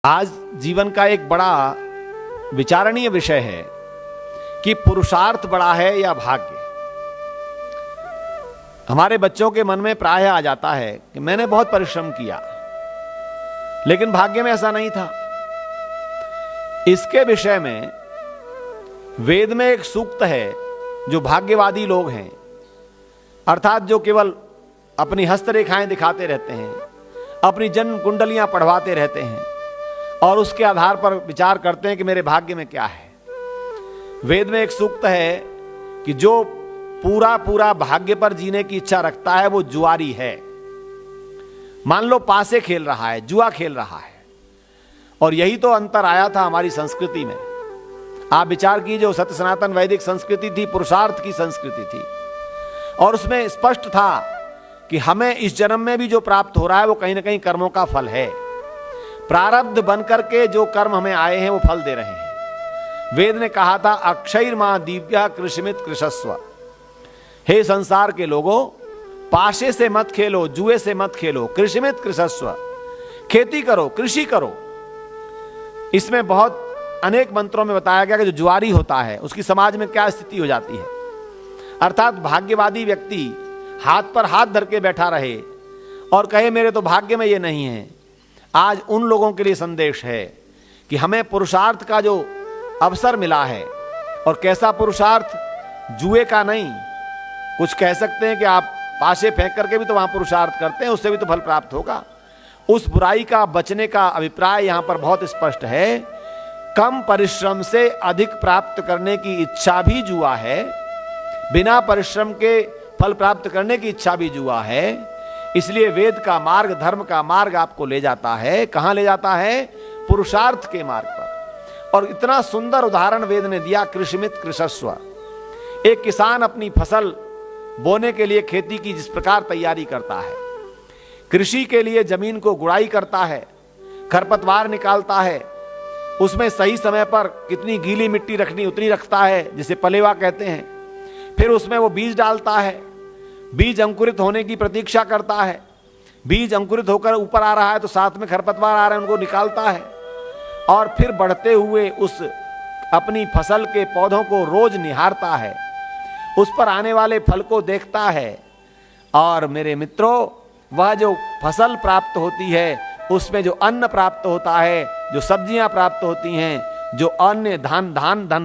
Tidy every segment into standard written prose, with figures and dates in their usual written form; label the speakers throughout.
Speaker 1: आज जीवन का एक बड़ा विचारणीय विषय है कि पुरुषार्थ बड़ा है या भाग्य। हमारे बच्चों के मन में प्रायः आ जाता है कि मैंने बहुत परिश्रम किया, लेकिन भाग्य में ऐसा नहीं था। इसके विषय में वेद में एक सूक्त है जो भाग्यवादी लोग हैं, अर्थात जो केवल अपनी हस्तरेखाएं दिखाते रहते हैं, अपनी जन्म कुंडलियां पढ़वाते रहते हैं और उसके आधार पर विचार करते हैं कि मेरे भाग्य में क्या है। वेद में एक सूक्त है कि जो पूरा पूरा भाग्य पर जीने की इच्छा रखता है वो जुआरी है। मान लो पासे खेल रहा है, जुआ खेल रहा है, और यही तो अंतर आया था हमारी संस्कृति में। आप विचार कीजिए, सत्य सनातन वैदिक संस्कृति थी, पुरुषार्थ की संस्कृति थी, और उसमें स्पष्ट था कि हमें इस जन्म में भी जो प्राप्त हो रहा है वो कहीं ना कहीं कर्मों का फल है। प्रारब्ध बनकर के जो कर्म हमें आए हैं वो फल दे रहे हैं। वेद ने कहा था अक्षयर्मा दिव्या कृषिमित कृषस्व। हे संसार के लोगों, पाशे से मत खेलो, जुए से मत खेलो, कृषिमित कृषस्व, खेती करो, कृषि करो। इसमें बहुत अनेक मंत्रों में बताया गया कि जो जुआरी होता है उसकी समाज में क्या स्थिति हो जाती है। अर्थात भाग्यवादी व्यक्ति हाथ पर हाथ धर के बैठा रहे और कहे मेरे तो भाग्य में ये नहीं है। आज उन लोगों के लिए संदेश है कि हमें पुरुषार्थ का जो अवसर मिला है, और कैसा पुरुषार्थ, जुए का नहीं। कुछ कह सकते हैं कि आप पाशे फेंक करके भी तो वहां पुरुषार्थ करते हैं, उससे भी तो फल प्राप्त होगा। उस बुराई का बचने का अभिप्राय यहां पर बहुत स्पष्ट है। कम परिश्रम से अधिक प्राप्त करने की इच्छा भी जुआ है, बिना परिश्रम के फल प्राप्त करने की इच्छा भी जुआ है। इसलिए वेद का मार्ग, धर्म का मार्ग आपको ले जाता है, कहां ले जाता है? पुरुषार्थ के मार्ग पर। और इतना सुंदर उदाहरण वेद ने दिया, कृषिमित कृषस्व। एक किसान अपनी फसल बोने के लिए खेती की जिस प्रकार तैयारी करता है, कृषि के लिए जमीन को गुड़ाई करता है, खरपतवार निकालता है, उसमें सही समय पर कितनी गीली मिट्टी रखनी उतनी रखता है, जिसे पलेवा कहते हैं। फिर उसमें वो बीज डालता है, बीज अंकुरित होने की प्रतीक्षा करता है। बीज अंकुरित होकर ऊपर आ रहा है तो साथ में खरपतवार आ रहे हैं, उनको निकालता है, और फिर बढ़ते हुए उस अपनी फसल के पौधों को रोज निहारता है, उस पर आने वाले फल को देखता है। और मेरे मित्रों, वह जो फसल प्राप्त होती है उसमें जो अन्न प्राप्त होता है, जो सब्जियां प्राप्त होती हैं, जो अन्य धन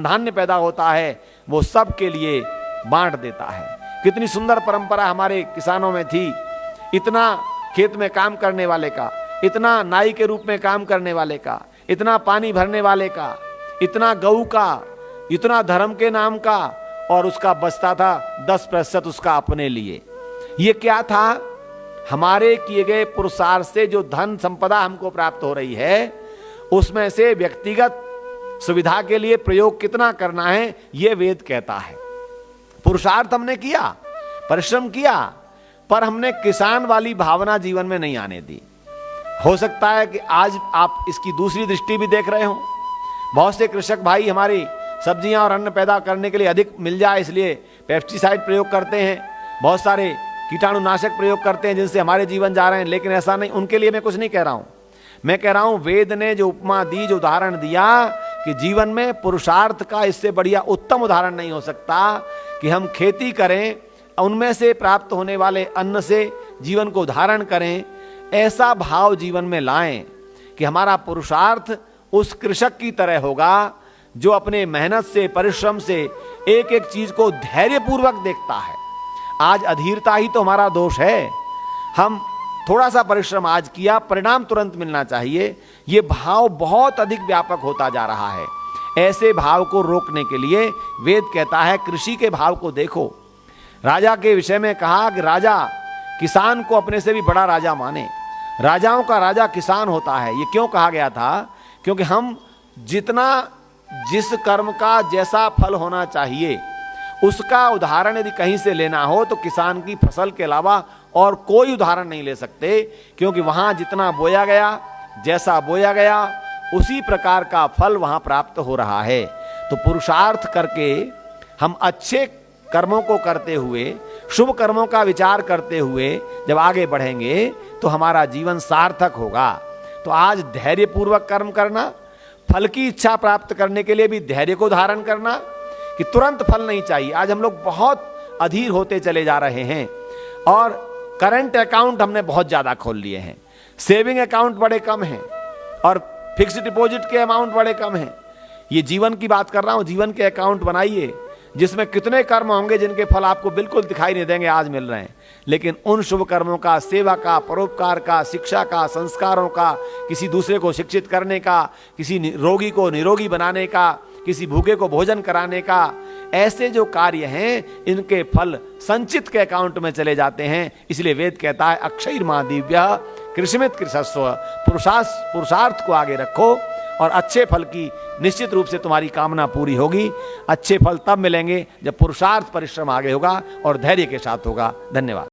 Speaker 1: धान्य पैदा होता है, वो सब के लिए बांट देता है। कितनी सुंदर परंपरा हमारे किसानों में थी। इतना खेत में काम करने वाले का, इतना नाई के रूप में काम करने वाले का, इतना पानी भरने वाले का, इतना गऊ का, इतना धर्म के नाम का, और उसका बचता था 10% उसका अपने लिए। ये क्या था? हमारे किए गए पुरुषार्थ से जो धन संपदा हमको प्राप्त हो रही है, उसमें से व्यक्तिगत सुविधा के लिए प्रयोग कितना करना है, ये वेद कहता है। पुरुषार्थ हमने किया, परिश्रम किया, पर हमने किसान वाली भावना जीवन में नहीं आने दी। हो सकता है कि आज आप इसकी दूसरी दृष्टि भी देख रहे हो। बहुत से कृषक भाई हमारी सब्जियां और अन्न पैदा करने के लिए अधिक मिल जाए इसलिए पेस्टिसाइड प्रयोग करते हैं, बहुत सारे कीटाणुनाशक प्रयोग करते हैं जिनसे हमारे जीवन जा रहे हैं। लेकिन ऐसा नहीं, उनके लिए मैं कुछ नहीं कह रहा हूं। मैं कह रहा हूं वेद ने जो उपमा दी, जो उदाहरण दिया कि जीवन में पुरुषार्थ का इससे बढ़िया उत्तम उदाहरण नहीं हो सकता कि हम खेती करें, उनमें से प्राप्त होने वाले अन्न से जीवन को धारण करें। ऐसा भाव जीवन में लाएं कि हमारा पुरुषार्थ उस कृषक की तरह होगा जो अपने मेहनत से, परिश्रम से एक एक चीज को धैर्यपूर्वक देखता है। आज अधीरता ही तो हमारा दोष है। हम थोड़ा सा परिश्रम आज किया, परिणाम तुरंत मिलना चाहिए, ये भाव बहुत अधिक व्यापक होता जा रहा है। ऐसे भाव को रोकने के लिए वेद कहता है कृषि के भाव को देखो। राजा के विषय में कहा कि राजा किसान को अपने से भी बड़ा राजा माने। राजाओं का राजा किसान होता है। ये क्यों कहा गया था? क्योंकि हम जिस कर्म का जैसा फल होना चाहिए उसका उदाहरण यदि कहीं से लेना हो तो किसान की फसल के अलावा और कोई उदाहरण नहीं ले सकते। क्योंकि वहां जितना बोया गया, जैसा बोया गया, उसी प्रकार का फल वहां प्राप्त हो रहा है। तो पुरुषार्थ करके हम अच्छे कर्मों को करते हुए, शुभ कर्मों का विचार करते हुए जब आगे बढ़ेंगे तो हमारा जीवन सार्थक होगा। तो आज धैर्य पूर्वक कर्म करना, फल की इच्छा प्राप्त करने के लिए भी धैर्य को धारण करना कि तुरंत फल नहीं चाहिए। आज हम लोग बहुत अधीर होते चले जा रहे हैं और करंट अकाउंट हमने बहुत ज्यादा खोल लिए हैं, सेविंग अकाउंट बड़े कम हैं और फिक्स्ड डिपॉजिट के अमाउंट बड़े कम हैं। ये जीवन की बात कर रहा हूं, जीवन के अकाउंट बनाइए जिसमें कितने कर्म होंगे जिनके फल आपको बिल्कुल दिखाई नहीं देंगे, आज मिल रहे हैं। लेकिन उन शुभ कर्मों का, सेवा का, परोपकार का, शिक्षा का, संस्कारों का, किसी दूसरे को शिक्षित करने का, किसी रोगी को निरोगी बनाने का, किसी भूखे को भोजन कराने का, ऐसे जो कार्य हैं इनके फल संचित के अकाउंट में चले जाते हैं। इसलिए वेद कहता है अक्षयर्मा दिव्य कृषिमित कृषस्व, पुरुषार्थ को आगे रखो और अच्छे फल की निश्चित रूप से तुम्हारी कामना पूरी होगी। अच्छे फल तब मिलेंगे जब पुरुषार्थ परिश्रम आगे होगा और धैर्य के साथ होगा। धन्यवाद।